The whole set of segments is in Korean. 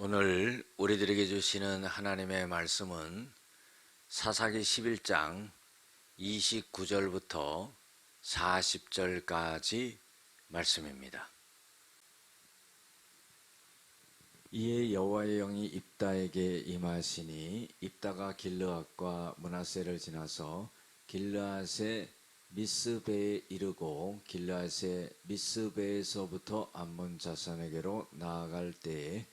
오늘 우리들에게 주시는 하나님의 말씀은 사사기 11장 29절부터 40절까지 말씀입니다. 이에 여호와의 영이 입다에게 임하시니 입다가 길르앗과 므낫세를 지나서 길르앗의 미스베에 이르고 길르앗의 미스베에서부터 암몬 자손에게로 나아갈 때에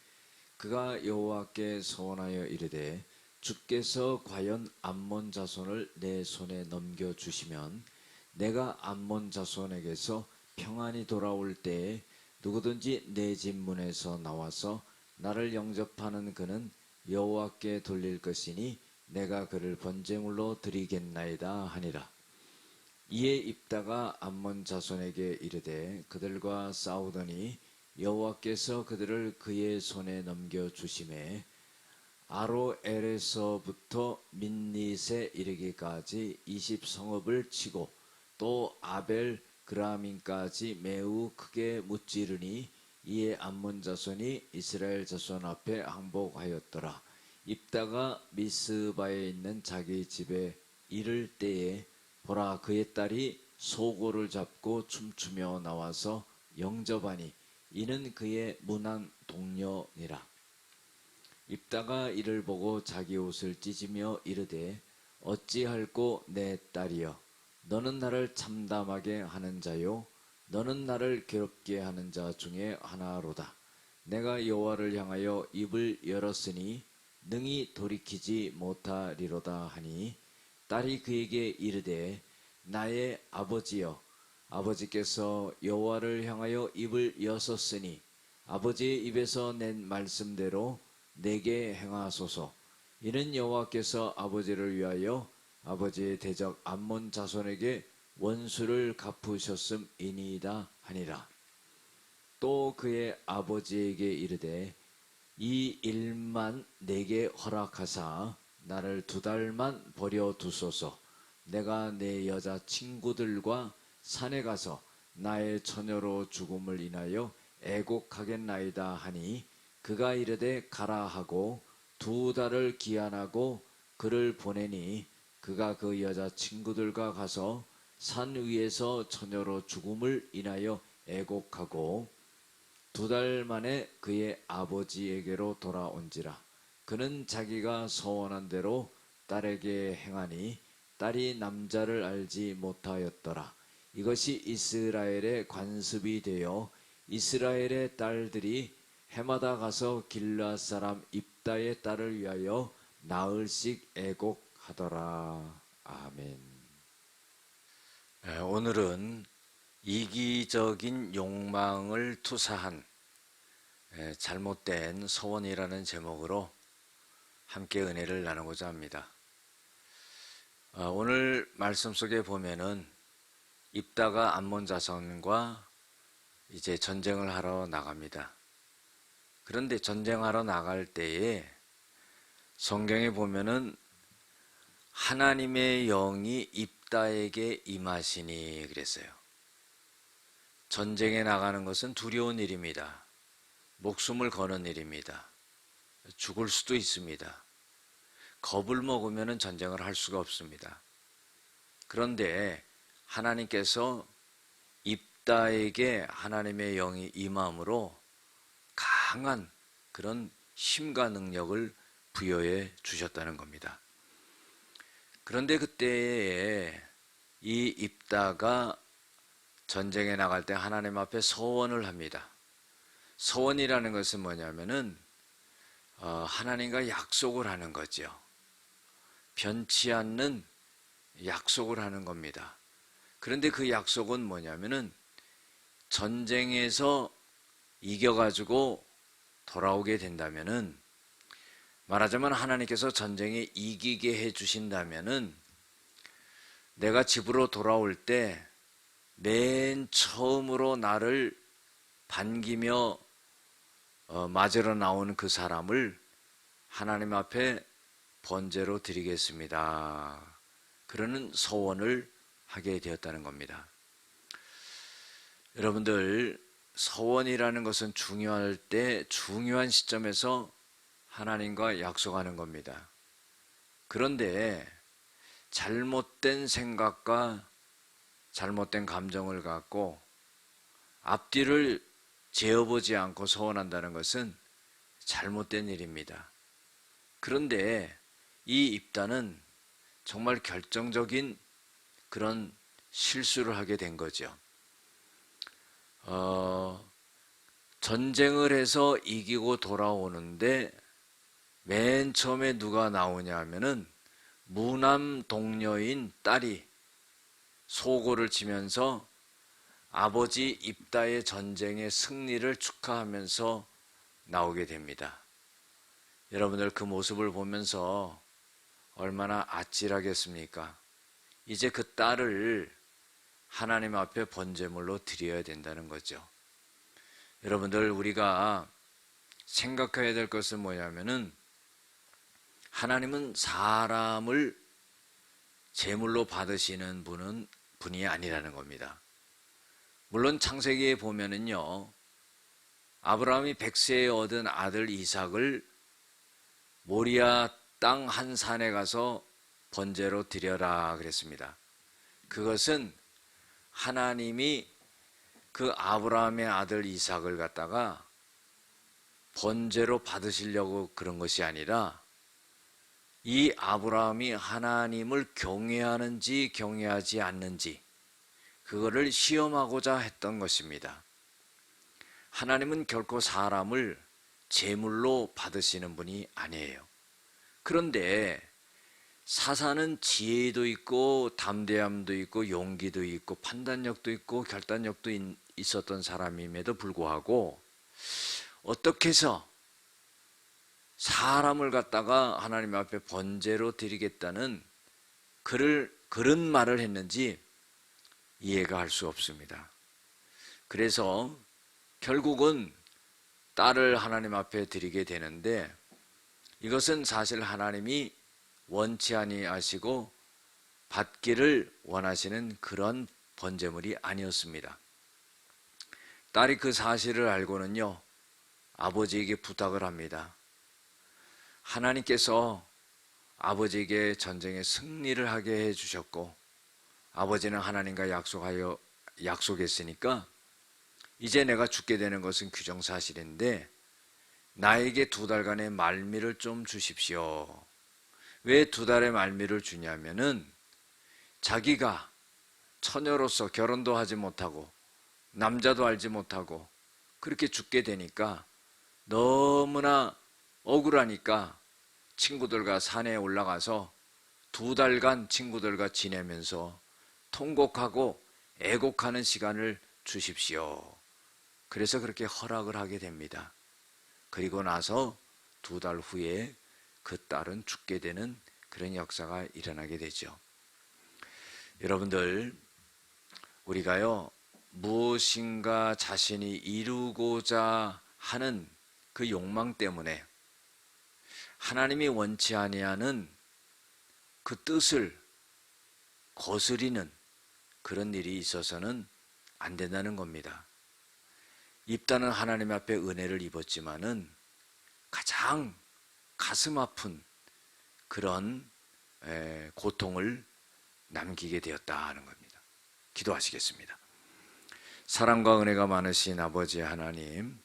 그가 여호와께 소원하여 이르되 주께서 과연 암몬 자손을 내 손에 넘겨주시면 내가 암몬 자손에게서 평안히 돌아올 때에 누구든지 내 집 문에서 나와서 나를 영접하는 그는 여호와께 돌릴 것이니 내가 그를 번제물로 드리겠나이다 하니라. 이에 입다가 암몬 자손에게 이르되 그들과 싸우더니 여호와께서 그들을 그의 손에 넘겨주심에 아로엘에서부터 민닛에 이르기까지 20성읍을 치고 또 아벨 그라민까지 매우 크게 무찌르니 이에 암몬 자손이 이스라엘 자손 앞에 항복하였더라. 입다가 미스바에 있는 자기 집에 이를 때에 보라 그의 딸이 소고를 잡고 춤추며 나와서 영접하니 이는 그의 문안 동료니라. 입다가 이를 보고 자기 옷을 찢으며 이르되 어찌할꼬 내 딸이여 너는 나를 참담하게 하는 자요 너는 나를 괴롭게 하는 자 중에 하나로다. 내가 여호와를 향하여 입을 열었으니 능히 돌이키지 못하리로다 하니 딸이 그에게 이르되 나의 아버지여 아버지께서 여호와를 향하여 입을 여셨으니 아버지의 입에서 낸 말씀대로 내게 행하소서. 이는 여호와께서 아버지를 위하여 아버지의 대적 암몬 자손에게 원수를 갚으셨음이니이다 하니라. 또 그의 아버지에게 이르되 이 일만 내게 허락하사 나를 2달만 버려두소서. 내가 내 여자 친구들과 산에 가서 나의 처녀로 죽음을 인하여 애곡하겠나이다 하니 그가 이르되 가라 하고 2달을 기한하고 그를 보내니 그가 그 여자 친구들과 가서 산 위에서 처녀로 죽음을 인하여 애곡하고 2달 만에 그의 아버지에게로 돌아온지라. 그는 자기가 소원한 대로 딸에게 행하니 딸이 남자를 알지 못하였더라. 이것이 이스라엘의 관습이 되어 이스라엘의 딸들이 해마다 가서 길르앗 사람 입다의 딸을 위하여 나흘씩 애곡하더라. 아멘. 오늘은 이기적인 욕망을 투사한 잘못된 소원이라는 제목으로 함께 은혜를 나누고자 합니다. 오늘 말씀 속에 보면은 입다가 암몬 자손과 이제 전쟁을 하러 나갑니다. 그런데 전쟁하러 나갈 때에 성경에 보면은 하나님의 영이 입다에게 임하시니 그랬어요. 전쟁에 나가는 것은 두려운 일입니다. 목숨을 거는 일입니다. 죽을 수도 있습니다. 겁을 먹으면 전쟁을 할 수가 없습니다. 그런데 하나님께서 입다에게 하나님의 영이 임함으로 강한 그런 힘과 능력을 부여해 주셨다는 겁니다. 그런데 그때에 이 입다가 전쟁에 나갈 때 하나님 앞에 소원을 합니다. 소원이라는 것은 뭐냐면은 하나님과 약속을 하는 거죠. 변치 않는 약속을 하는 겁니다. 그런데 그 약속은 뭐냐면은 전쟁에서 이겨가지고 돌아오게 된다면은 말하자면 하나님께서 전쟁에 이기게 해주신다면은 내가 집으로 돌아올 때 맨 처음으로 나를 반기며 맞으러 나온 그 사람을 하나님 앞에 번제로 드리겠습니다. 그러는 소원을 하게 되었다는 겁니다. 여러분들 소원이라는 것은 중요할 때 중요한 시점에서 하나님과 약속하는 겁니다. 그런데 잘못된 생각과 잘못된 감정을 갖고 앞뒤를 재어보지 않고 소원한다는 것은 잘못된 일입니다. 그런데 이 입단은 정말 결정적인 그런 실수를 하게 된 거죠. 전쟁을 해서 이기고 돌아오는데 맨 처음에 누가 나오냐 하면은 무남 동료인 딸이 소고를 치면서 아버지 입다의 전쟁의 승리를 축하하면서 나오게 됩니다. 여러분들 그 모습을 보면서 얼마나 아찔하겠습니까? 이제 그 딸을 하나님 앞에 번제물로 드려야 된다는 거죠. 여러분들 우리가 생각해야 될 것은 뭐냐면은 하나님은 사람을 제물로 받으시는 분이 아니라는 겁니다. 물론 창세기에 보면은요, 아브라함이 100세에 얻은 아들 이삭을 모리아 땅 한 산에 가서 번제로 드려라 그랬습니다. 그것은 하나님이 그 아브라함의 아들 이삭을 갖다가 번제로 받으시려고 그런 것이 아니라 이 아브라함이 하나님을 경외하는지 경외하지 않는지 그거를 시험하고자 했던 것입니다. 하나님은 결코 사람을 제물로 받으시는 분이 아니에요. 그런데 사사는 지혜도 있고 담대함도 있고 용기도 있고 판단력도 있고 결단력도 있었던 사람임에도 불구하고 어떻게 해서 사람을 갖다가 하나님 앞에 번제로 드리겠다는 그런 말을 했는지 이해가 할 수 없습니다. 그래서 결국은 딸을 하나님 앞에 드리게 되는데 이것은 사실 하나님이 원치 아니하시고 받기를 원하시는 그런 번제물이 아니었습니다. 딸이 그 사실을 알고는요, 아버지에게 부탁을 합니다. 하나님께서 아버지에게 전쟁에 승리를 하게 해주셨고 아버지는 하나님과 약속했으니까 이제 내가 죽게 되는 것은 규정사실인데 나에게 2달간의 말미를 좀 주십시오. 왜 2달의 말미를 주냐면은 자기가 처녀로서 결혼도 하지 못하고 남자도 알지 못하고 그렇게 죽게 되니까 너무나 억울하니까 친구들과 산에 올라가서 2달간 친구들과 지내면서 통곡하고 애곡하는 시간을 주십시오. 그래서 그렇게 허락을 하게 됩니다. 그리고 나서 2달 후에 그 딸은 죽게 되는 그런 역사가 일어나게 되죠. 여러분들, 우리가요, 무엇인가 자신이 이루고자 하는 그 욕망 때문에 하나님이 원치 아니하는 그 뜻을 거스리는 그런 일이 있어서는 안 된다는 겁니다. 입다는 하나님 앞에 은혜를 입었지만은 가장 가슴 아픈 그런 고통을 남기게 되었다 하는 겁니다. 기도하시겠습니다. 사랑과 은혜가 많으신 아버지 하나님,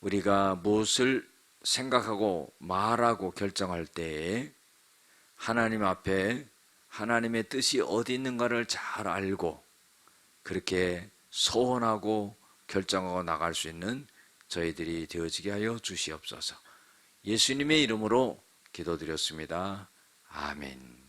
우리가 무엇을 생각하고 말하고 결정할 때에 하나님 앞에 하나님의 뜻이 어디 있는가를 잘 알고 그렇게 소원하고 결정하고 나갈 수 있는 저희들이 되어지게 하여 주시옵소서. 예수님의 이름으로 기도드렸습니다. 아멘.